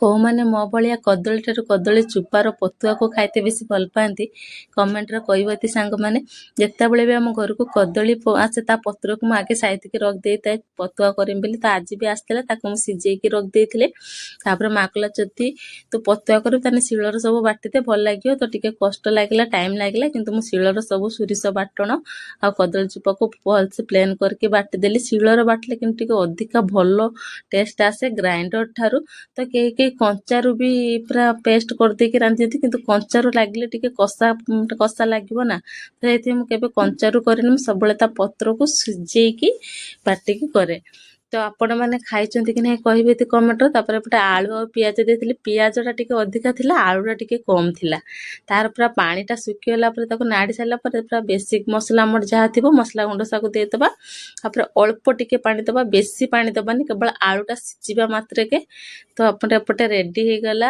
କୋଉମାନେ ମୋ ଭଳିଆ କଦଳୀ ଠାରୁ କଦଳୀ ଚୋପାର ପତୁଆକୁ ଖାଇତେ ବେଶୀ ଭଲ ପାଆନ୍ତି କମେଣ୍ଟରେ କହିବତି ସାଙ୍ଗମାନେ। ଯେତେବେଳେ ବି ଆମ ଘରକୁ କଦଳୀ ଆସେ ତା ପତ୍ରକୁ ମୁଁ ଆଗେ ସାଇତିକି ରଖିଦେଇଥାଏ ପତୁଆ କରିମି ବୋଲି। ତ ଆଜି ବି ଆସିଥିଲା, ତାକୁ ମୁଁ ସିଝେଇକି ରଖିଦେଇଥିଲି। ତାପରେ ମା କହିଲା ଯଦି ତୁ ପତୁଆ କରିବୁ ତାହେଲେ ଶିଳରେ ସବୁ ବାଟିଦେ, ଭଲ ଲାଗିବ। ତ ଟିକେ କଷ୍ଟ ଲାଗିଲା, ଟାଇମ୍ ଲାଗିଲା, କିନ୍ତୁ ମୁଁ ଶିଳର ସବୁ ସୋରିଷ ବାଟଣ ଆଉ କଦଳୀ ଚୋପାକୁ ଭଲସେ ପ୍ଲେନ୍ କରିକି ବାଟିଦେଲି। ଶିଳରେ ବାଟିଲେ କିନ୍ତୁ ଟିକେ ଅଧିକା ଭଲ ଟେଷ୍ଟ ଆସେ ଗ୍ରାଇଣ୍ଡର ଠାରୁ। ତ କେହି କଞ୍ଚାରୁ ବି ପୁରା ପେଷ୍ଟ କରିଦେଇକି ରାନ୍ଧିଛନ୍ତି, କିନ୍ତୁ କଞ୍ଚାରୁ ଲାଗିଲେ ଟିକେ କଷା ଲାଗିବ ନା। ତ ଏଇଥିପାଇଁ ମୁଁ କେବେ କଞ୍ଚାରୁ କରେନି, ମୁଁ ସବୁବେଳେ ତା ପତ୍ରକୁ ସିଝେଇକି ବାଟିକି କରେ। ତ ଆପଣମାନେ ଖାଇଛନ୍ତି କି ନାହିଁ କହିବେ ଏତି କମେଣ୍ଟରେ। ତାପରେ ଏପଟେ ଆଳୁ ଆଉ ପିଆଜ ଦେଇଥିଲି। ପିଆଜଟା ଟିକେ ଅଧିକା ଥିଲା, ଆଳୁଟା ଟିକେ କମ୍ ଥିଲା। ତାର ପୁରା ପାଣିଟା ଶୁଖିଗଲା ପରେ ତାକୁ ନାଡ଼ି ସାରିଲା ପରେ ପୁରା ବେସିକ୍ ମସଲା ଆମର ଯାହା ଥିବ ମସଲା ଗୁଣ୍ଡ ତାକୁ ଦେଇଦେବା। ତାପରେ ଅଳ୍ପ ଟିକେ ପାଣି ଦେବା, ବେଶୀ ପାଣି ଦେବାନି, କେବଳ ଆଳୁଟା ସିଝିବା ମାତ୍ରକେ। ତ ଆପଣ ଏପଟେ ରେଡି ହେଇଗଲା